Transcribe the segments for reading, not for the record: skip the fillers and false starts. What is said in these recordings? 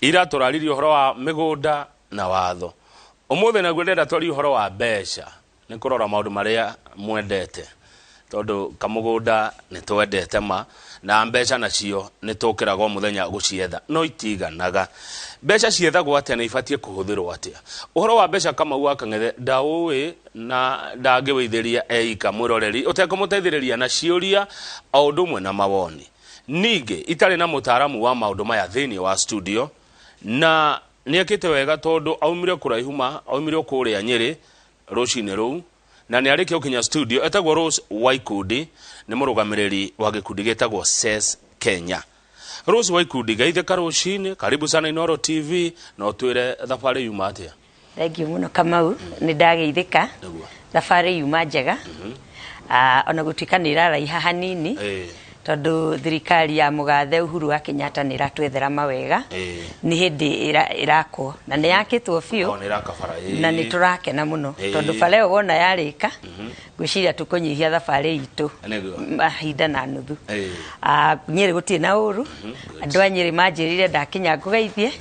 ira turariri uhoro wa migunda na watho umuthe naguo ndenda twari uhoro wa mbeca ni kurora maundu maria mwendete tondu kamugunda ni twendete ma na mbeca nacio ni tukiraga muthenya gucietha no itiganaga mbeca ciethagwo atia na ibatie kuhuthirwo atia uhoro wa mbeca kama Wakang'ethe ndaui na ndangiwithiria eika mwiroreri utekumuteithiriria na ciuria o ndumwe na mawoni ningi itari na mutaaramu wa maundu maya thini wa studio na niekite wega tondu aumire kuraihuma aumire kuria Nyeri rucini ruu na ni ariki ukinya studio etagwo Rose Waikundi ni murugamiriri wa gikundi getagwo SES Kenya. Rose Waikundi gaitheka rucini, karibu sana Inooro TV na utwire thabari yuma atia. Thank you muno Kamau, ni ndageithika thabari yuma njega ona gutuika ni raraiha hanini tondu thirikari ya mugathe Uhuru wa Kenyatta ni ratwethera mawega ni hindi irako na ni yakitwo biu na ni turakena muno tondu faleo wona yarika gwiciria tukunyihia thabari itu mahinda na nuthu Nyeri gutie na uru andu a Nyeri manjirire ndakinya ngugeithie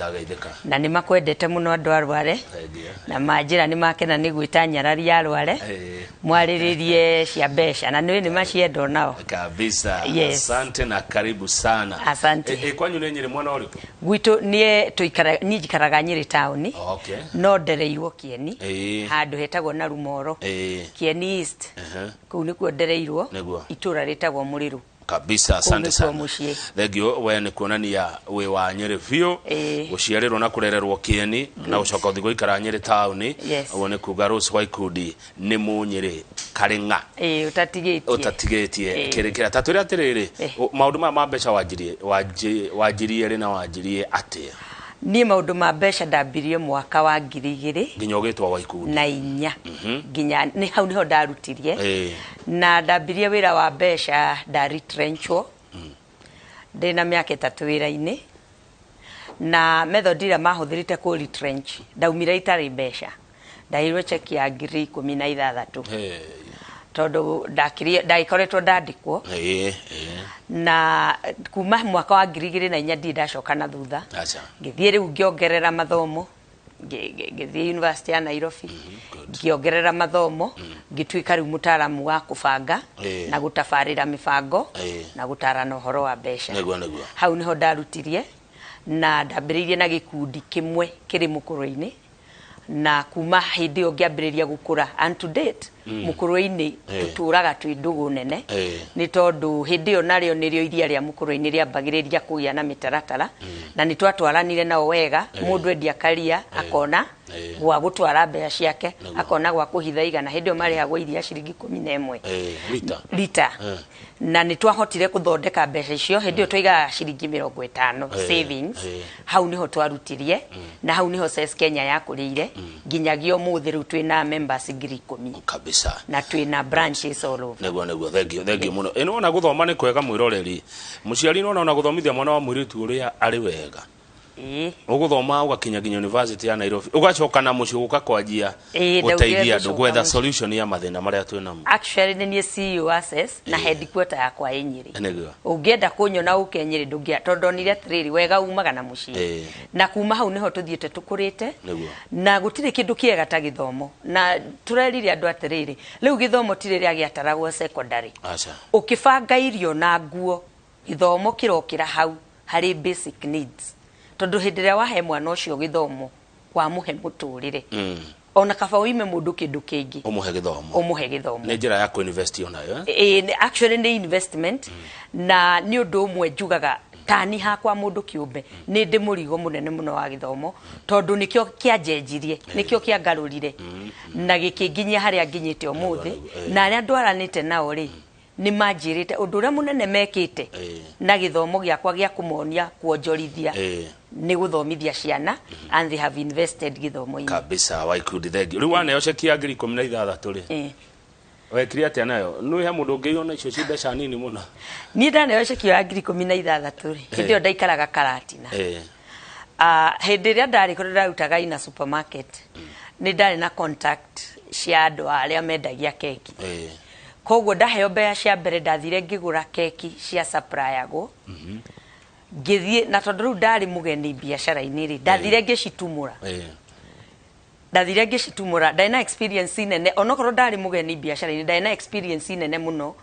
na ni makwendete muno andu arware na manjira ni makena ni gwita nyarari ya arware mwariririe cia mbeca na ni maciendo nao kabisa. Asante na karibu sana. Asante. Kwanyu ni Nyeri mwana uriku? Gwitu nie tuikara njikaraga Nyeri town. Okay. No ndereirwo Kieni. Handu hetagwo na Rumoro. Kieni East. Kuu nikuo ndereirwo. Itura ritagwo Muriru. Kabisa, asante sana. Thegio we ni kuonania we wa Nyeri biu guciarirwo na kurererwo Kieni na ucoka uthi guikara Nyeri town wone kuga Rose Waikundi ni Munyeri karinga utatigetie kirikira taturi atiriri maundu ma mbeca wajirie ri na wajirie atia ni maundu ma mbeca ndambirie mwaka wa 2000 nginya ugitwa Waikundi na 4 nginya ni hau niho ndarutirie na ndambirie wira wa mbeca ndaritrenchwo ndina miaka 3 wira-ini na method ira mahuthirite ku retrench ndaumire itari mbeca ndahirwe cheki ya 16,000 tondu ndagikoretwo ndandikwo na kuma mwaka wa 2004 ndi ndacoka na thutha ngithie riu ngiongerera mathomo ngithie University ya Nairobi ngiongerera mathomo ngituika riu mutaaramu wa kubanga na gutafarira mibango na gutarana uhoro wa mbeca hau niho ndarutirie na ndambiririe na gikundi kimwe kiri Mukuru-ini na kuma hindi o ngiambiriria gukura and to date Mukuru-ini tuturaga twi ndugu nene ni tondu hindi o nario nirio iria ria Mukuru-ini ria bagiriria kuya na mitaratara na ni twatwaranire nao wega mundu endia karia akona gwa gutwara mbeca ciake akona gwa kuhitha igana hindi o marihagwo iria ciringi 11 lita na ni twahotire kuthondeka mbeca icio hindi o twiga ciringi 50 savings hau niho twarutirie na hau niho SES Kenya yakurire nginyagio muthi riu twina members 10,000 kabisa na twina branches all over neguo thegio muno ino ona guthoma ni kwega mwiroreri muciari no ona guthomithia mwana wa mwiritu uria ari wega uguthoma ugakinya ginya University ya Nairobi ugacoka na muci guka kwanjia guteithia andu gwetha solution ya mathina maria twina mo actually ni CEO wa SES na headquarter yakwa Nyeri ungienda kunyona uke Nyeri ndungia tondonire atiriri wega umaga na muci na kuma hau niho tuthiete tukurite na gutire kindu kiega ta githomo na turerire andu atiriri riu githomo tiriri agiataragwo secondary ukibanga irio na nguo githomo kirokira hau hari basic needs tondu hindiria wahe mwana ucio githomo kwa muhe muturire ona kaba uime mundu kindu kingi umuhe githomo ni njira ya ku invest onayo actually ni investment na ni undu umwe njugaga tani hakwa mundu kiumbe ni ndi murigo munene muno wa githomo tondu nikio kianjenjirie nikio kiangarurire na gikinginyia haria nginyite umuthi na aria ndwaranite nao ri ni manjirite undu uria munene mekite na githomo giakwa gia kumonia kuonjorithia ni guthomithia ciana and they have invested githomo-ini kabisa Waikundi thegio riu wana yocekia 16,000 ri wekiri atia nayo nui ha mundu ngiona icio ci mbeca nini muno ni ndane yocekia 16,000 ri hindi ndaikaraga Karatina hindi ria ndari kuri ndarutaga ina supermarket ni ndari na contact cia andu aria mendagia keki koguo ndaheo mbeca cia mbere ndathire ngigura keki cia supplier go ngithie na tondu riu ndari mugeni biashara-ini ri ndathire ngicitumura ndathire ngicitumura ndina experience nene onokorwo ndari mugeni biashara-ini ndina experience nene muno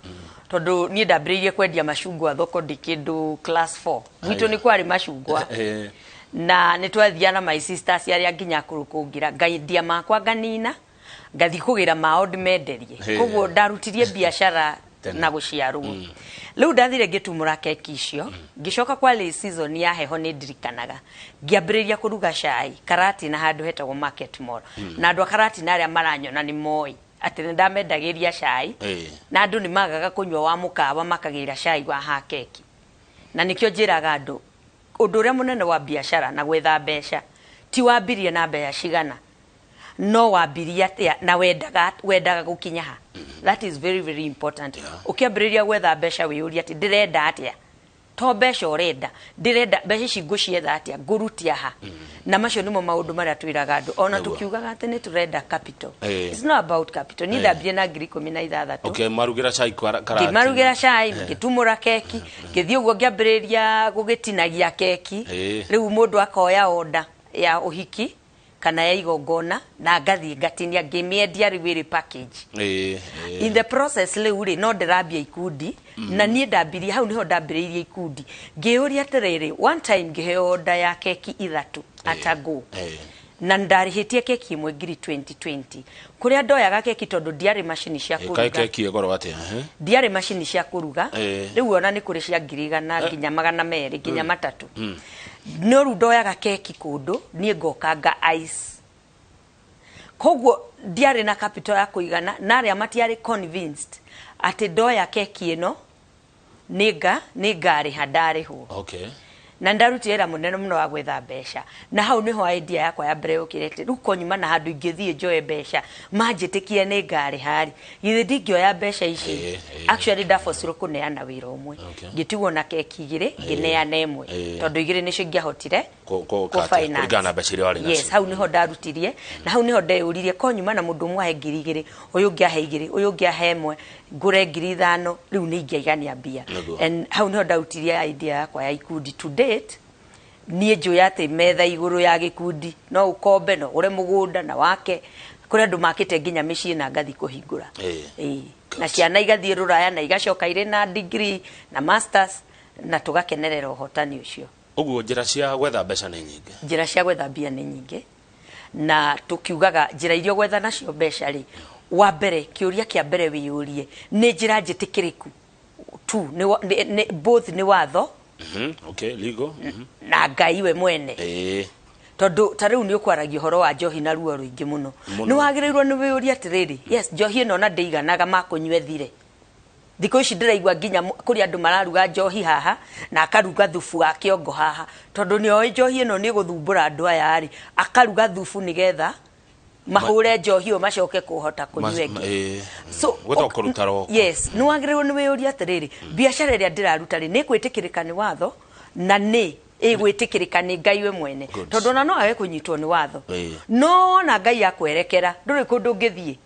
tondu ni ndambiriirie kwendia macungwa thoko ndi kindu class 4 gwitu ni kwari macungwa na ni twathiana my sisters aria nginya kurukungira ngaidia makwa nganina ngathi kugira mao ndimenderie koguo ndarutirie biashara na guciarwo riu ndathire ngitumura keki icio ngicoka kwa late season ya heho ni ndirikanaga ngiambiriria kuruga cai karati na handu hetagwo market mall na andu karati na aria maranyona ni moi ati ndamendagiria cai na andu ni magaga kunywa wa mukawa makagira cai wa ha keki na nikio njiraga andu undu uria munene wa biashara na gwetha mbeca ti wambirie na mbeca cigana no wambirie atia na wendaga gukinya ha that is very very important ukiambiriria gwetha mbeca wiyuria ati ndirenda atia to mbeca urenda ndirenda mbeca cingucietha atia ngurutia ha na macio nimo maundu maria twiraga andu ona tukiugaga ati ni turenda capital it's not about capital ni ndambie na ngiri 16 okay marugira cai karati marugira cai ngitumura keki ngithie uguo ngiambiriria gugitinagia keki riu mundu akoya order ya uhiki kana ya igongona na ngathi ngatinia ngimiendia riwiri package in the process riu ri no ndirambia ikundi na nie ndambirie hau niho ndambiriirie ikundi ngiuria atiriri one time ngiheo order ya keki ithatu atago na ndarihitie keki imwe ngiri 2020 kuria ndoyaga keki tondu ndiari machine cia kuruga keki egoro atia ndiari machine cia kuruga riu ona ni kuri cia ngiri igana nginya 200 nginya 3 no ru ndoyaga keki kundu nie ngokanga ice koguo ndiari na capital ya kuigana na aria matiari convinced ati ndoya keki ino ni ngari handari ho okay na ndarutira munene muno wa gwetha mbeca na hau niho idea yakwa ya mbere ukirete ruko nyuma na handu ingithie njoe mbeca manjitikie ni ngari hari githe ndingioya mbeca ici actually ndafosirwo kuneana wira umwe ngitigwo na keki igire ngineana imwe tondu igire nicio ngiahotire ko finance mbeca iria wari nacio yes hau niho ndarutirie na hau niho ndeyuririe ko nyuma na mundu umwe ngiri igire uyu ngiahe igire uyu ngiahe imwe ngure ngiri 5 riu ni ngiaigania mbia and hau niho ndarutirie idea yakwa ya ikundi today nie njoya ati metha iguru ya gikundi no ukombe no ure mugunda na wake kuri andu makite nginya micii na ngathi kuhingura na ciana igathie ruraya na igacoka ire na degree na masters na tugakenerera uhotani ucio uguo njira cia gwetha mbeca ni nyingi njira cia gwetha mbia ni nyingi na tukiugaga njira irio gwetha nacio mbeca ri wa mbere kiuria kia mbere wiyurie ni njira njitikiriku tu ni both ni watho okay legal na ngai we mwene tondu tariu ni ukwaragia horo wa njohi na ruo ruingi muno ni wagirirwo ni wiyuria atiriri yes njohi ino na ndeiganaga makunywe thire thiko ici ndiraigwa nginya kuri andu mararuga njohi haha na akaruga thufu wa kiongo haha tondu ni oi njohi ino ni guthumbura andu aya ari akaruga thufu nigetha mahure njohi o macoke kuhota kunywengi so gutokuruta roko yes ni wagirirwo ni wiyuria atiriri biashara iria ndiraruta ri ni kwitikirika ni watho na ni igwitikirika ni ngai we mwene tondu na no age kunyitwo ni watho no na ngai akwerekera nduri kundu ngithie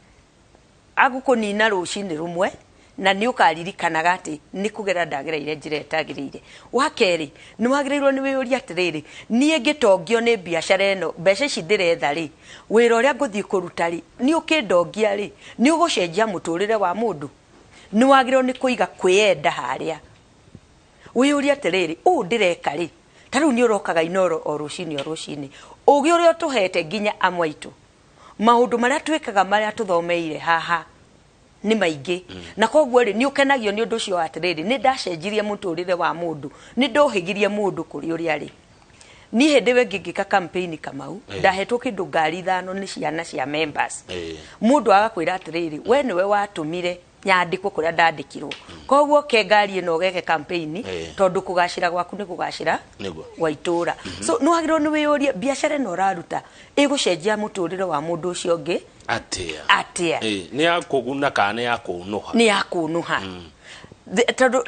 agukunina rucini rumwe na ni ukaririkanaga ati ni kugera ndagereire njira etagirire wakeri ni wagirirwo ni wiyuria atiriri nie ngitongio ni biashara eno mbeca ici ndiretha ri wira uria nguthii kuruta ri ni ukindongia ri ni ugucenjia muturire wa mundu ni wagirirwo ni kuiga kwiyenda haria wiyuria atiriri u ndireka ri tariu ni urokaga inoro o rucini ugi uria tuhete nginya amwaitu maundu maria twikaga maria tuthomeire haha ni maingi na koguo ri ni ukenagio ni undu cio atiriri ni ndacenjirie muturire wa mundu ni ndohigirie mundu kuri uria ri ni hendewe ngigika campaign kamau ndahetwo kindu ngari 5 ni ciana cia members mundu agakwira atiriri we niwe watumire nyandiko kuria ndandikirwo koguo ke ngari ino geke campaign tondu kugashira gwaku ni kugashira wa itura so no agirwo ni wiyuria biashara no raruta igucenjia muturire wa mundu ucio ngi atia ni yakuguna kana yakunuha ni yakunuha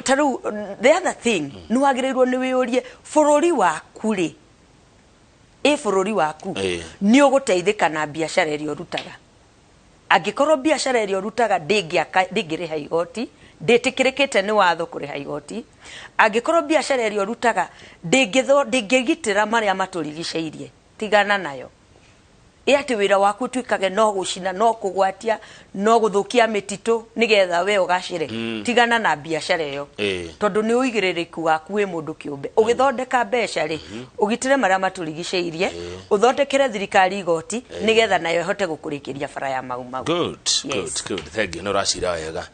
taru the other thing ni wagirirwo ni wiyurie fururi waku ri fururi waku ni uguteithika na biashara irio rutaga angikorwo biashara irio rutaga ndingiriha igoti ndetikirikite ni watho kuriha igoti angikorwo biashara ĩrĩa rutaga ndingĩgitĩra maria maturigicĩirie tigana nayo ati wira waku twikage no gucina no kugwatia no guthukia mititu nigetha we ugacire tigana na biashara iyo tondu ni uigiririku waku we mundu kiumbe ugithondeka mbeca ri ugitire maria maturigicĩirie uthondekere thirikari igoti nigetha nayo ihote gukurikiria bara ya mau. Good. Thank you. No racira wega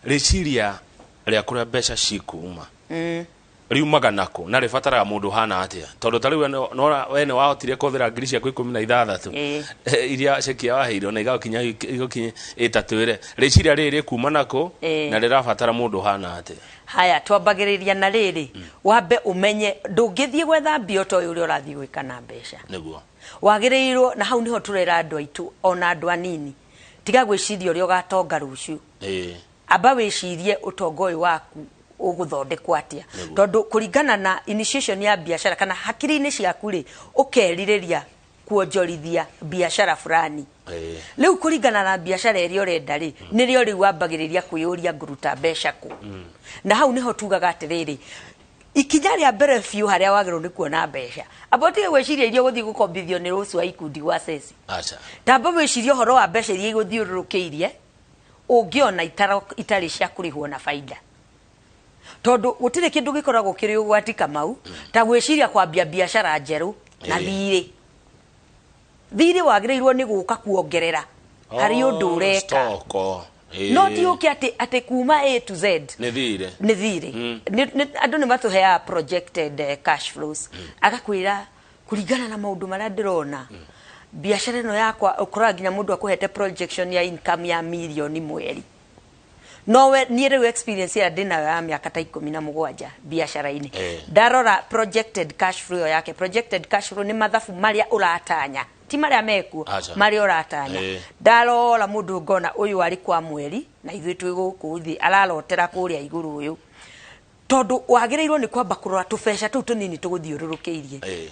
riciria ria kuria mbeca cikuma riumaga nako na ribataraga mundu hana atia tondu tariu no wene wahotire kuthira ngiri ciaku 16 iria cekia waheirwo na igakinya itatwire riciria riri kuma nako na rirabatara mundu hana atia. Haya twambagiriria na riri wambe umenye ndungithie gwetha mbio to uri urathi gwika na mbeca niguo wagirirwo na hau niho turera andu aitu ona andu anini tiga gwiciria uri ugatonga ruciu amba wicirie utongo uyu waku uguthondekwa atia tondu kuringana na initiation ya biashara kana hakiri-ini ciaku ri ukeririria kuonjorithia biashara fulani riu kuringana na biashara ĩrĩa urenda ri nirio riu wambagiriria kwiyuria nguruta mbeca ku na hau niho tugaga atiriri ikinya ria mbere biu haria wagirwo ni kuona mbeca abotige gwiciria irio guthii gukombithio ni rucu wa ikundi wa sesi acha tamba wiciria horo wa mbeca iria iguthiururukiirie ungiona itari cia kurihwo na faida tondu gutire kindu gikoragwo kiri ugwati Kamau ta gwiciria kwambia biashara njeru na thiri wagirirwo ni guka kuongerera hari undu ureka no ti uki ati kuma A to Z ni thiri andu ni matuhea projected cash flows agakwira kuringana na maundu maria ndirona biashara ino yakwa ukora nginya mundu akuhete projection ya income ya milioni mweri nowe niere experience ya dina ya miaka ta 17 biashara-ini darora projected cash flow yake. Projected cash flow ni mathabu maria uratanya ti maria meku maria uratanya darora mundu ngona uyu ari kwa mweri na ithui twi guku thi ararotera kuria iguru uyu tondu wagirirwo ni kwamba kurora tubesha tu tunini tuguthiururukiirie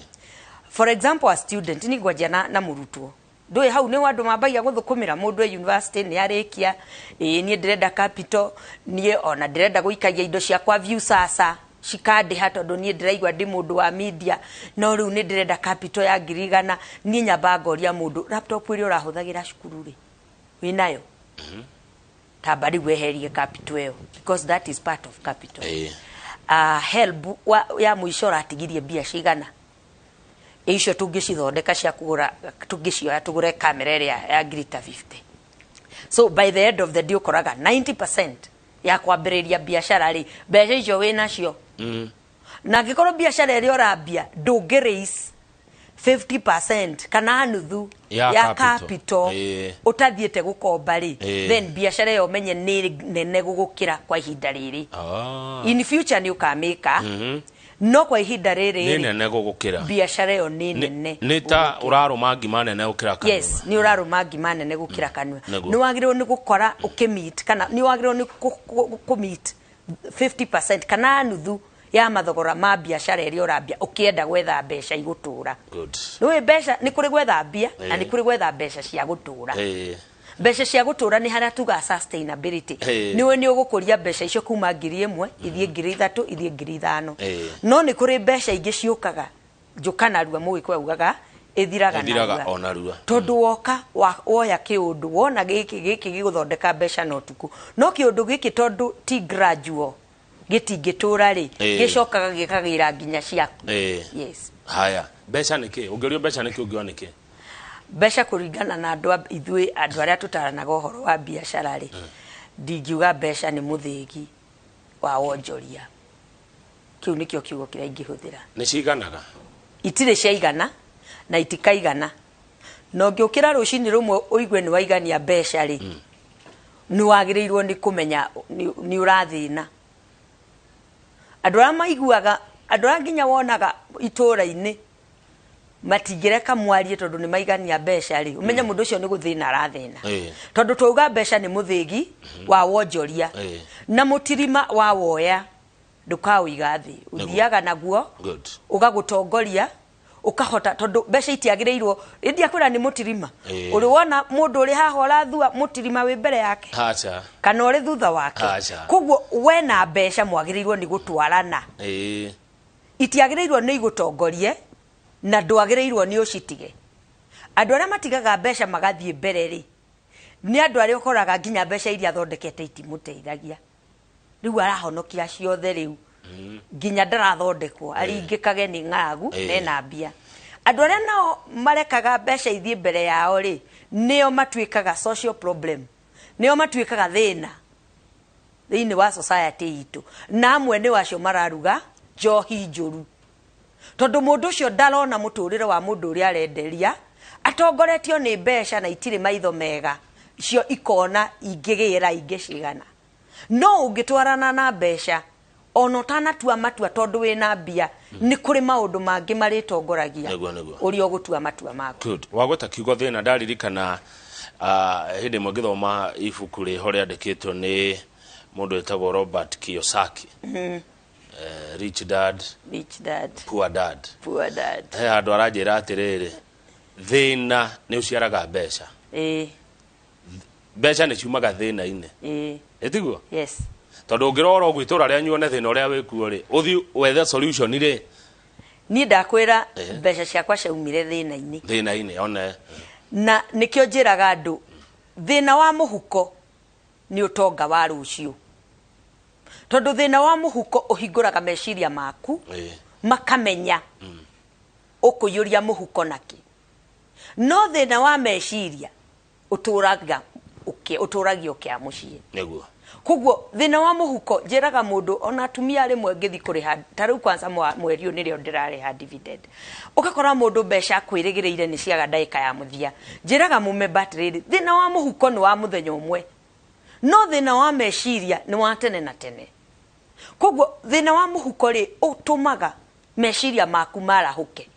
for example a student ni ngwajia na murutwo ndoi hau ni wandu mabagia guthukumira mundu e university ni arikia ni ndirenda capital ni ona ndirenda guikagia indo cia kwa view sasa shikandi hato ndo ni ndiraigwa ndi mundu wa media no riu ni ndirenda capital ya ngirigana ni nyamba ngoria mundu laptop iri urahuthagira cukuru ri winayo tabari weherie capital yo because that is part of capital help ya muico ratigirie bia cigana icio tungicithondeka cia kugura tungicioya tugure kamera ĩrĩa ya grita 50 so by the end of the day ukoraga 90% ya kwambĩrĩria biashara ri mbeca icio wina cio na ngĩkorwo biashara ĩrĩa ũrambia ndũngĩraise 50% kana nuthu ya capital utathiete gukomba ri then biashara yo menye ni nene gugukira kwa ihinda riri in future ni ukameka no kwa ihinda riri ni nene gugukira biashara yo ni nene ni ta uraruma ngima nene gukira kanwa. Yes ni uraruma ngima nene gukira kanwa ni wagirwo ni gukora ukimit kana ni wagirwo ni kumit 50% kana nuthu ya mathogora ma biashara ĩrĩa ũrambia ukienda gwetha mbeca igutura. Good. Nĩ mbeca ni kuri gwetha mbia na ni kuri gwetha mbeca cia gutura. Mbeca cia gutura ni haria tuga sustainability. Niwe ni ugukuria mbeca icio kuma 1,000 ithie 3,000 ithie 5,000. No ni kuri mbeca ingĩ ciukaga njukana rua mugikwe ugaga ithiraga ona rua tondu woka woya kiundu wona giki giguthondeka mbeca no tuku no kiundu giki tondu ti gradual gitingitura ri gicokaga gikagira nginya ciaku. Yes. Haya mbeca niki ungerio mbeca niki ungiona niki mbeca kuringana na andu ithui andu aria tutaranaga uhoro wa biashara ri ndingiuga mbeca ni muthigi wa wonjoria kiu nikio kiugo kiria ingihuthira ni ciganaga itire ciaigana na itikaigana no ngiukira rucini rumwe uigwe ni waigania mbeca ri ni wagirirwo ni kumenya ni urathina andu aria maiguaga andu aria nginya wonaga itura-ini matingireka mwarie tondu ni maigania mbeca ri umenye mundu ucio ni guthina arathina tondu twauga mbeca ni muthigi wa wonjoria na mutirima wa woya ndukawiga thi uthiaga naguo ugagutongoria ukahota tondu besha itiagireirwo india kwira ni mutirima uri wona mundu uri haha urathua mutirima wi mbere yake acha kana uri thutha wake kugwo we na besha mwagireirwo ni gutwarana itiagireirwo ni gutongorie na ndwagireirwo ni ucitige andu aria matigaga besha magathie mbere ri ni andu aria ukoraga nginya besha iria thondekete itimuteithagia riu arahonokia ciothe riu nginya ndarathondekwo aringikage ni ng'agu nena mbia andu aria nao marekaga besha ithie mbere yao ri nio matuikaga social problem nio matuikaga thina thiini wa society itu na amwe ni wacio mararuga njohi njuru tondu mundu ucio ndarona muturire wa mundu uria arenderia atongoretio ni besha na itire maitho mega cio ikona ingigira ingicigana no ungitwarana na besha ono tanatua matua tondu wina mbia ni kuri maundu mangi maritongoragia uri ogutua matua maku good wagweta kiugo thina ndaririkana hindi mugithoma ibuku ri hore andikitwo ni mundu etagwo Robert Kiyosaki rich dad poor dad andu aranjira atiriri thina ni uciaraga besha besha ni ciumaga thina-ini etiguo yes tondu ngirora ugu itura ria nyuone thina uria wikuo ri uthi wethe solution ri ni ndakwira besha ciakwa ciaumire thina-ini one na nikio njiraga andu thina wa muhuko ni utonga wa rucio tondu thina wa muhuko uhinguraga meciria maku makamenya ukuyuria muhuko naki no thina wa meciria uturagia ukia mucii neguo kugwo thina wa muhuko njiraga mundu ona atumia rimwe ngithi kuriha taru kwanza mwerio nirio ndirareha dividend ukakora mundu besha kwirigireire ni ciaga ndaika ya muthia njiraga mume battery thina wa muhuko ni wa muthenya umwe no thina wa meciria ni wa tene na tene kugwo thina wa muhuko ri utumaga meciria maku marahuke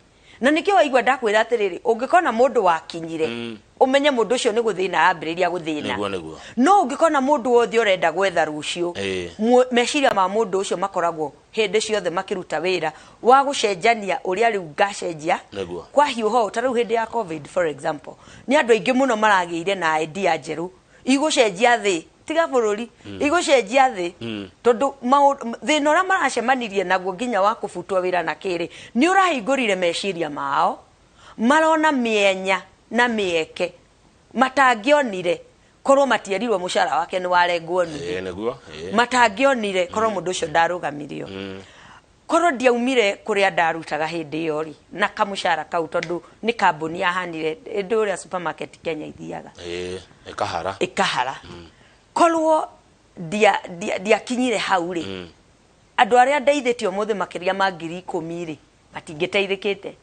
na nikio waigwa ndakwira atiriri ungikona mundu wakinyire umenye mundu ucio ni guthina ambiriria guthina no ungikona mundu wothe urenda gwetha rucio meciria ma mundu ucio makoragwo hindi ciothe makiruta wira wa gucenjania uria riu ngacenjia kwa hiuho taru hindi ya covid for example ni andu aingi muno maragiire na idea njeru igucenjia thi tiga bururi igucenjia thi tondu thina uria maracemanirie naguo nginya wa kubutwo wira na kiri ni urahingurire meciria mao marona mienya na mieke matangionire korwo matierirwo mushara wake ni warengwo ni neguo matangionire korwo mundu ucio ndarugamirio korwo ndiaumire kuria ndarutaga hindi iyo ri na kamushara kau tondu ni kambuni yahanire nduria supermarket Kenya ithiaga ikahara korwo dia kinyire hau ri andu aria ndeithitio muthe makiria ma 10,000 ri matingiteithikite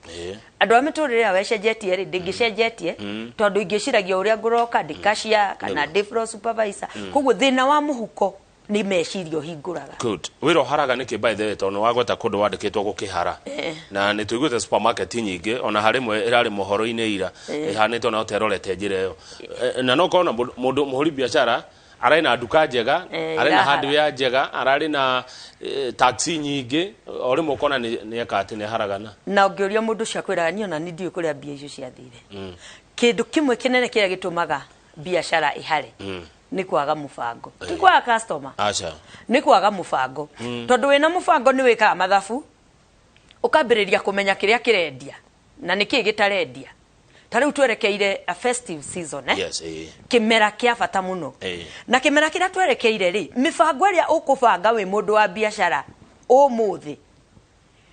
andu amiturire awecenjetie ri ndingicenjetie tondu ingiciragia uria nguroka ndikashia kana defro supervisor kugwo thina wa muhuko ni mecirio hinguraga good wiro haraga niki by the way tondu wagweta kundu wandikitwo gukihara na ni tuiguite supermarket nyingi ona harimwe irari mohoro-ini ira ihanitwo na uterorete njira iyo na no kona mundu muhuri biashara arari na duka njega arari na hardware njega arari na taxi nyingi ori mukona ni ekati ni haragana na ungiuria mundu cia kwiraga ni ona ni ndiu kuria bia icio ciathire kindu kimwe kinene kiria gitumaga biashara ihare ni kwaga mubango ti kwa customer acha ni kwaga mubango tondu wina mubango ni wikaga mathabu ukambiriria kumenya kiria kirendia na niki gitarendia tariu twerekeire a festive season yes kimera kia bata muno na kimera kira twerekeire ri mibango iria ukubanga wi mundu wa biashara umuthi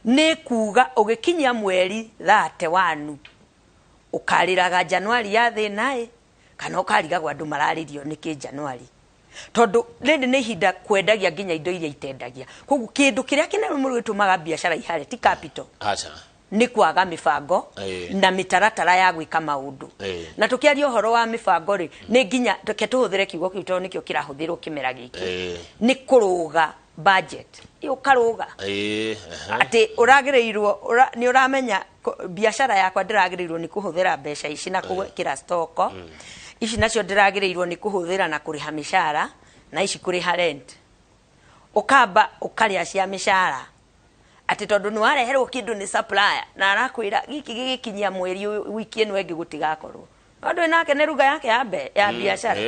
ni kuga ugikinyia mweri 31 ukariraga Januari ya thinae kana ukarigagwa andu mararirio niki Januari tondu rindi ni hinda kwendagia nginya indo iria itendagia koguo kindu kiria kinene muno gitumaga biashara ihare ti capital acha ni kwaga mibango na mitaratara ya gwika maundu na tukiaria uhoro wa mibango ri ni nginya tuketuhuthire kiugo kiu tondu nikio kirahuthirwo kimera giki ni kuruga budget ukaruga ati uragireirwo ni uramenya biashara yakwa ndiragireirwo ni kuhuthira mbeca ici na kuwekira stoko ici nacio ndiragireirwo ni kuhuthira na kuriha mishara na ici kuriha rent ukamba ukaria cia mishara ati tondu ni wareherwo kindu ni supplier na arakwira giki gikinyia mweri wiki eno engi gutigakorwo andu nake ne ruga yake ya biashara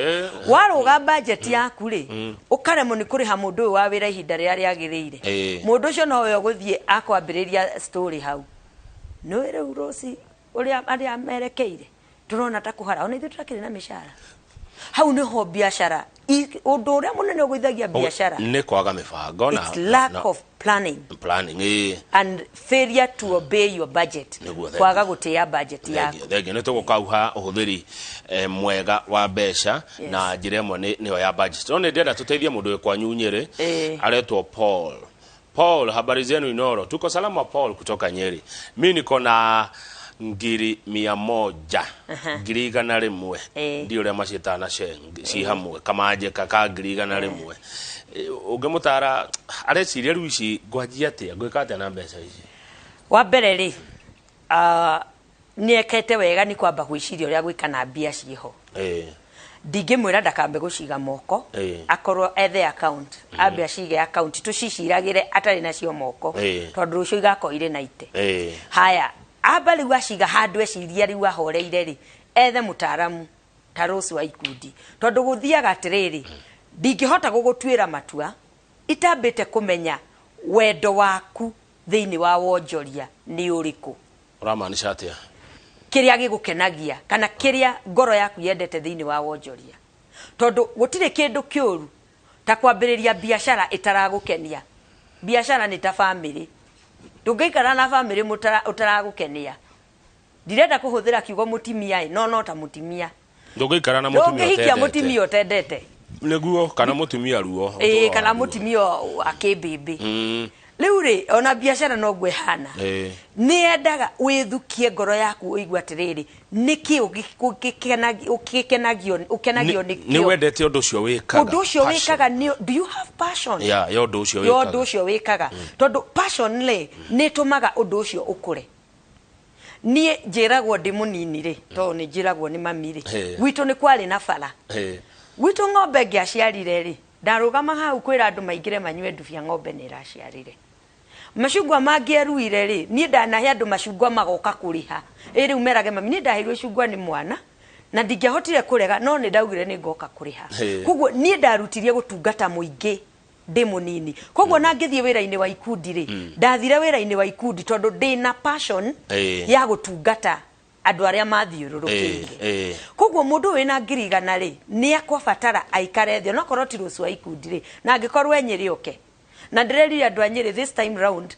waruga budget yaku ri ukaremo ni kuriha mundu wa wira ihinda ria riagiriire mundu ucio no we guthie akwambiriria story hau no ere urosi uria ari amerekeire turona ta kuhara ona ithu turakire na mishara hau ni ho biashara undu uria munene ugithagia biashara ni kwaga mibango na lack of planning and failure to obey your budget kwaga gutia budget yako thenge ni tugukauha uhuthiri mwega wa besha na njira imwe ni ya budget no ni ndenda tuteithie mundu kwa Nyeri aretwo Paul habari zenu Inoro tuko salama Paul kutoka Nyeri mimi niko na ngiri 100 ngiri 100 ndio ria macitana ci hamwe kamaje kaka ngiri 100 ungemutara areciria riu ici ngwanjia atia gwika atia na mbeca ici wa mbere ri niekete wega ni kwamba gwiciria uria gwika na mbia ciho ndingimwira ndakambe guciga moko akorwo ethe account ambia cige account tuciciragire atari nacio moko tondu rucio igakoire na ite haya aba riu aciga handu eciria riu ahoreire ri ethe mutaramu tarosi wa ikundi tondu guthiaga atiriri ndingihota gugutwira matua itambite kumenya wendo waku thiini wa wonjoria ni uriku uramaanisha atia kiria gigukenagia kana kiria ngoro yaku yendete thiini wa wonjoria tondu gutire kindu kiuru ta kwambiriria biashara itaragukenia biashara ni ta family ndungeikara na family utaragukenia ndirenda kuhuthira kiugo mutimia no ta mutimia ndungeikara na mutimia utendete ndungehikia mutimia utendete neguo kana mutimia ruo kana mutimia akibimbi riu ri ona biashara no gwe hana ni endaga withukie ngoro yaku uigwa atiriri niki ukenagio ni wendete undu ucio wikaga undu ucio wikaga do you have passion yo undu ucio wikaga tondu passion le ni tumaga undu ucio ukure ni njiragwo ndi munini ri to ni njiragwo ni mami ri gwitu ni kwari na bara gwitu ng'ombe ngiaciarire ri ndarugama hau kwira andu maingire manywe ndubia ng'ombe ni raciarire macungwa mangieruire ri ni ndanahe andu macungwa magoka kuriha iri umerage mami ni ndahirwe cungwa ni mwana na ndingihotire kurega no ni ndaugire ni ngoka kuriha koguo ni ndarutirie gutungata muingi ndi munini koguo na ngithie wira-ini wa ikundi ri ndathire wira-ini wa ikundi tondu ndina passion ya gutungata andu aria mathiururukire koguo mundu wina ngiri 100 ri ni akwabatara aikare thio no korwo ti rucio wa ikundi ri na angikorwo enyeri oke na ndireri andu anyeri this time round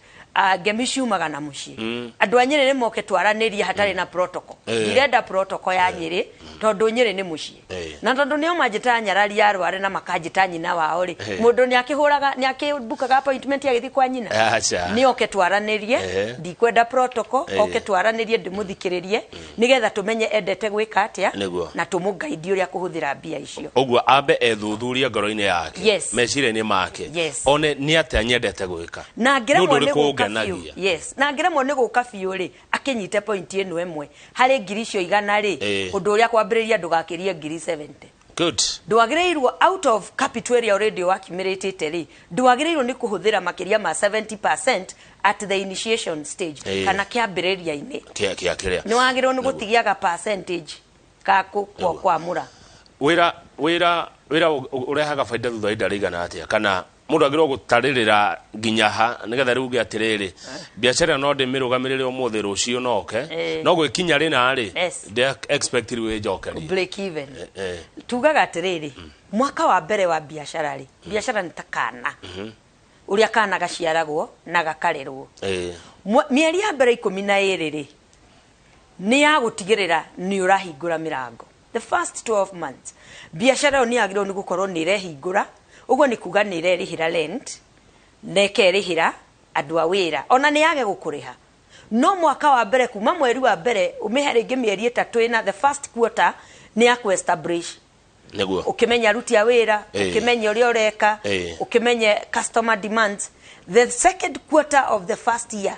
ngemishumaga na muci andu anyeri ni moke twaraniria hatari na protocol ndirenda protocol ya Nyeri tondu Nyeri ni muci na tondu nio manjita nyarari arware na makanjita nyina wao ri mundu ni akihuraga ni akibukaga appointment ya githi kwa nyina ni oke twaranirie ndikwenda protocol oke twaranirie ndimuthikiririe nigetha tumenye endete gwika atia na tumugaidi uria kuhuthira mbia icio uguo ambe ethuthuria ngoro-ini yake meciria-ini make one ni atia nyendete gwika na ngiremwo ni gukafiu na ngiremwo ni gukafiu ri akinyite point eno emwe hari ngiri cio 100 ri undu uria kwambiriria ndugakirie ngiri 70 good ndwagirirwo out of capital area already accumulated ri ndwagirirwo ni kuhuthira makiria ma 70% at the initiation stage kana kiambiriria-ini kiria ni wagirwo ni gutigiaga percentage ka kwamura wira urehaga faida thutha ida rigana atia kana mundu agirwo gutaririra nginya ha nigetha riu giatiriri biashara no ndimirugamirire umuthi rucio noke no gwikinya rina ri de expect riu njokeri break even tugaga atiriri mwaka wa mbere wa biashara ri biashara ni takana uria kana gaciaragwo na gakarerwo mieri ya mbere 12 ri ni ya gutigirira ni urahingura mirango the first 12 months biashara ni agirwo ni gukorwo ni rehingura ugo ni kuga ni rerihira rent nekerihira andu a wira ona ni yage gukuriha no mwaka wa mbere kuma mweri wa mbere umiherenge mieri 3 ina the first quarter ni ya ku establish neguo ukimenya ruti ya wira ukimenya uri ureka ukimenya customer demands the second quarter of the first year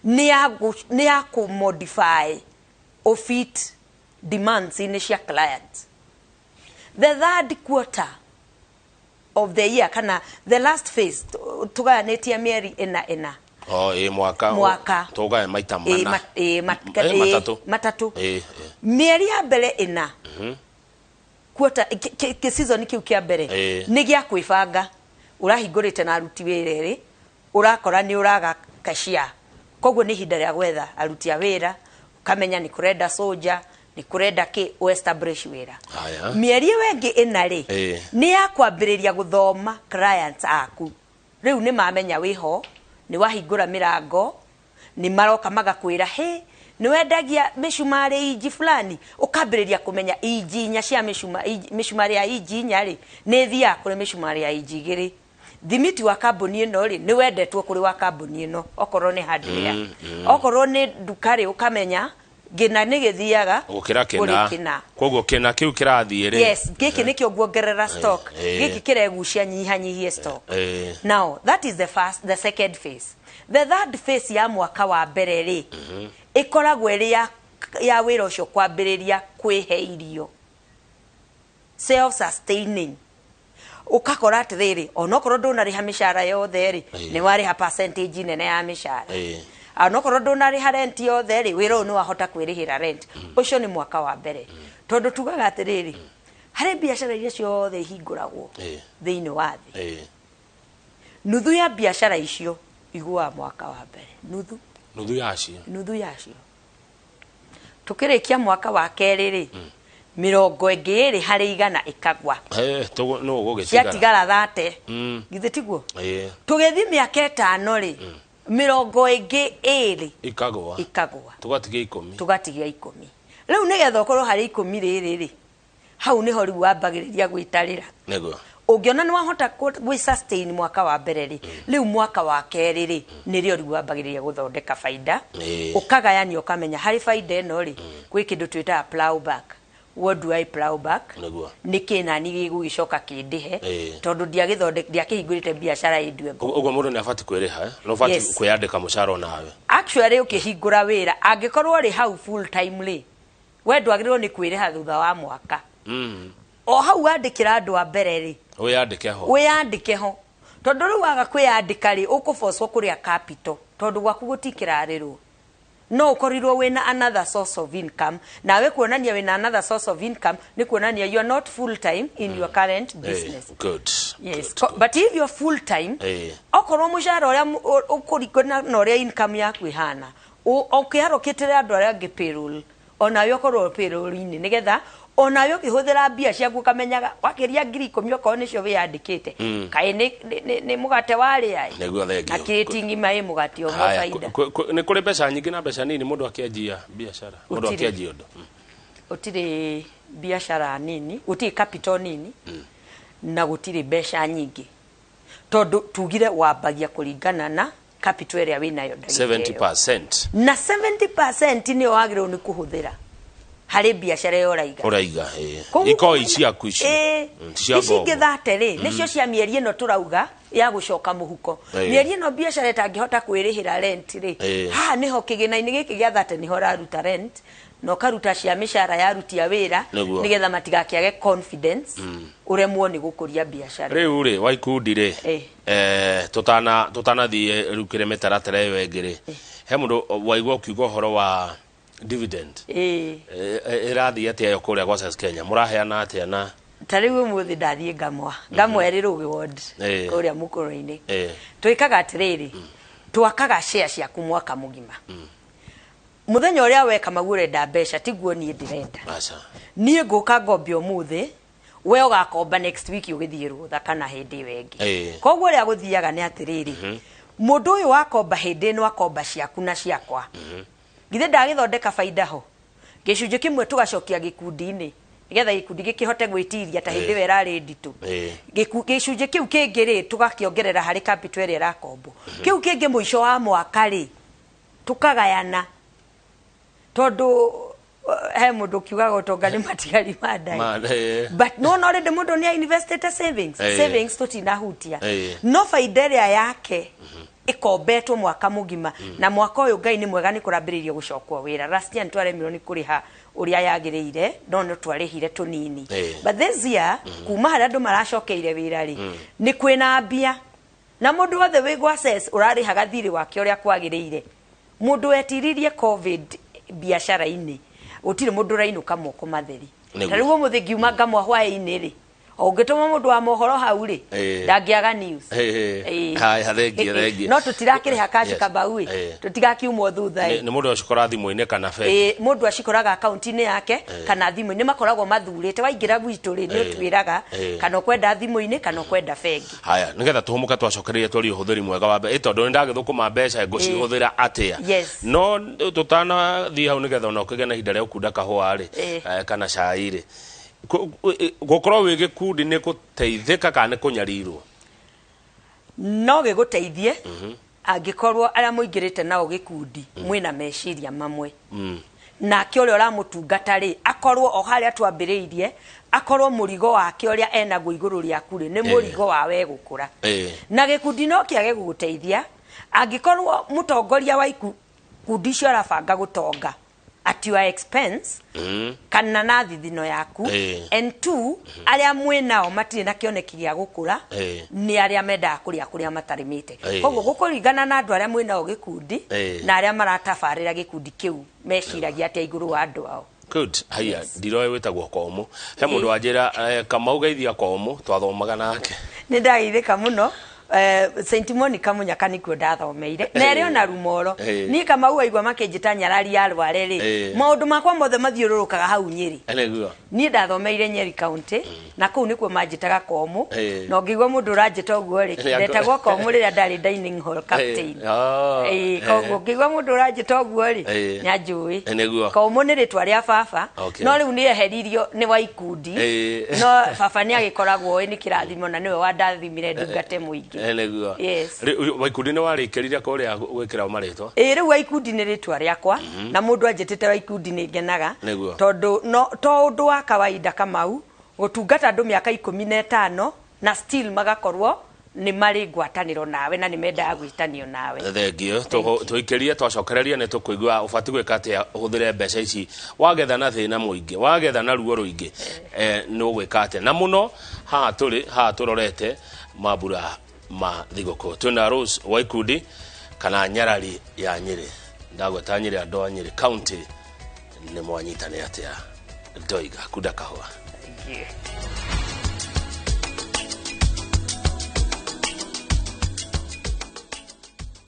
ni ya ku modify or fit demands in cia clients the third quarter of the year kana the last phase tuganetie mieri ena mwaka tugae maita mana matatu mieri ya mbere ina kuota ke season kiu kia mbere ni gia kwibanga urahingurite na aruti wira urakora ni uraga kashia koguo ni hinda ria gwetha aruti a wira ukamenya ni kurenda soldier ni kurenda ki establish wira mieri wengi ina ri ni ya kwambiriria guthoma clients aku riu ni mamenya wiho ni wahingura mirango ni maroka magakwira he ni wendagia mishumari iji fulani ukambiriria kumenya iji nya cia mishumari ya iji nya ri ni thia kuri mishumari ya iji igiri thimiti wa kambuni ino ri ni wendetwo kuri wa kambuni ino okorwo ni hardware okorwo ni dukari ukamenya gina ni githiaga gukira kina koguo kina kiu kirathie ri yes giki ni kiongerera stock giki kiregucia nyihanyihie stock now that is the second phase. The third phase ya mwaka wa mbere ri ikoragwo ri ya wira ucio kwambiriria kwihe irio self sustaining ukakora atiriri onokorwo ndunariha mishara yothe ri ni wariha percentage nene ya mishara anokorwo ndunariha rent yothe ri wira ni wahota kwirihira rent ucio ni mwaka wa mbere tondu tugaga atiriri hari biashara iria ciothe ihinguragwo thiini wa thi nuthu ya biashara icio igua mwaka wa mbere nuthu yacio tukirikia mwaka wa keri ri 20 hari 100 ikagwa no gugitigara yatigara 30 githe tiguo tugethi miaka 5 ri 20 ikagwa tugatigia 10 riu nigetha ukorwo hari 10 riri ri hau niho riu wambagiriria gwitarira nego ungiona ni wahota gwi sustain mwaka wa mbere ri riu mwaka wa keri ri nirio riu wambagiriria guthondeka faida ukagayania ukamenya hari faida eno ri gwi kindu twita plow back. What do I plow back? Nikina ni gigugicoka kindihe tondu ndiakihingurite biashara indwe ngo ugo mundu ni afati kwiriha no fati kuyandika mushara nawe actually ukihingura wira angikorwo ri hau full time ri we ndwagirwo ni kwiriha thutha wa mwaka o hau andikira andu a mbere ri wiyandike ho tondu ru waga kwiyandika ri ukuforce kuria capital tondu gwaku gutikirarirwo no ukorirwo wina another source of income nawe kuonania wina another source of income ni kuonania you are not full time in your current business good yes but if you are full time okorwo mushara uria ukurikona na uria income yaku ihana ukiharokitire andu aria angi payroll ona yo korwo payroll ni nigetha ona yo kihuthira bia ciaku kamenyaga wakiria 10,000 okorwo nicio wiyandikite kai ni mugate wari ai na creating mai mugate o faida ni kuri pesa nyingi na pesa nini mundu akianjia biashara mundu akianjia undu utire biashara nini utire capital nini na gutire pesa nyingi tondu tugire wambagia kuringana na capital area winayo 70% na 70% ni wagirwo ni kuhuthira hari biashara uraiga iko ici akuici icinge thate ri nicio cia mieri ino turauga ya gucoka muhuko mieri ino biashara itangihota kwirihira rent ri ha niho kigina-ini giki gia thate niho raruta rent no karuta cia mishara ya ruti ya wira nigetha matigakiage confidence uremwo ni gukuria biashara riu ri waikundi ri tutana thie rukire metaratara iyo engiri he mundu waigwa kiugo horo wa dividend irathi atia yo kuria kwa South Kenya muraheana atia na tariwe muthi ndathie ngamwa eri rugi ward kuria mukoro-ini twikaga atiriri twakaga share cia kumwaka mugima muthenya uria weka magure nda mbeca tiguo nie ndirenda nie nguka ngombe umuthi we ugakomba next week ugithie rutha kana hindi wengi koguo ria guthiaga ni atiriri mundu uyu wakomba hindi no akomba ciaku na ciakwa githe ndagithondeka faida ho gicunje kimwe tugacokia gikundi-ini nigetha gikundi gikihote gwitiria ta hindi wera ready tu gicunje kiu kingiri tugakiongerera hari capital area rakombo kiu kingi muico wa mwaka ri tukagayana tondu he mundu kiugaga utonga ni matigari madai but no already mundu ni invested savings tutina hutia no faida area yake ikombetwo mwaka mugima na mwaka uyu Ngai ni mwega ni kurambiririo gucokwo wira last year ntwaremirwo ni kuriha uria yagiriire no twarihire tunini but this year kuma haria andu maracokeire wira ri ni kwina mbia na mundu wothe wi access urarihaga thiri wake uria kwagiriire mundu wetiririe covid biashara-ini utire mundu rainuka moko matheri tariwo muthingi umanga mwahwa-ini ri ongituma mundu wa mohoro hau ri ndangiaga news hai hathengi no tutirakiriha kaji kabaui tutigakiumwo thutha ni mundu acikora thimu-ini kana bengi mundu acikoraga account-ini yake kana thimu-ini makoragwo mathurite waingira gwitu ri ni utwiraga kana kwenda thimu-ini kana kwenda bengi haya nigetha tuhumuka twacokererie twari uhuthiri mwega wa mbeca tondu ndagithukuma mbeca ngucihuthira atia no tutana thi hau nigetha ona ukige na hinda ria ukunda kahua ri kana cai ri gukorwo wi gikundi ni guteithika kana kunyarirwo no giguteithie angikorwo aria muingirite nao gikundi mwina meciria mamwe na kiore ora mutungata ri akorwo o haria twambiriirie akorwo murigo wake oria enaguo iguru riaku ri ni murigo wawe gukura na gikundi no kiage guguteithia angikorwo mutongoria wa ikundi cio arabanga gutonga at your expense kana na thithino yaku and two aria mwinao matire na kioneki gia gukura ni aria menda kuria matarimite koguo gukuringana na andu aria mwinao gikundi na aria maratabarira gikundi kiu meciragia atia iguru wa andu ao good haya ndiroe wetagwo Komu he mundu wanjira Kamau geithia Komu twathomaga nake ni ndaithika muno Saint Monica munyaka nikuo ndathomeire nere ona rumoro ni Kamau aigwa makenjita nyarari ya Rware ri maundu makwa mothe mathiururukaga hau Nyeri ni ndathomeire Nyeri county na kuu nikuo manjitaga Komu no ngigwa mundu ranjita uguo ri ndetagwo Komu riria ndari dining hall captain koguo ngigwa mundu ranjita uguo ri nyanjui Komu ni ritwa ria baba no riu ni eheririo ni wa ikundi no baba ni agikoragwo ni kirathimo na niwe wandathimire ndungate muingi eneguo waikundi ni warikirire kuria gwikira maritwa riu waikundi ni ritwa riakwa na mundu anjitite waikundi ni ngenaga tondu no to undu wa kawaida Kamau gutungata andu miaka 15 na still magakorwo ni mari ngwataniro nawe na ni menda gwitanio nawe thengio tuikiria twacokereria ni tukuigwa ubati gwika atia uhuthire mbeca ici wagetha na thina muingi wagetha na ruo ruingi no gwika atia na muno ha turorete mabura ma thigoko twina Rose waikundi kana nyarari ya Nyeri ndagweta Nyeri andu a Nyeri county ni mwanyitane atia ndoiga kuda kahua.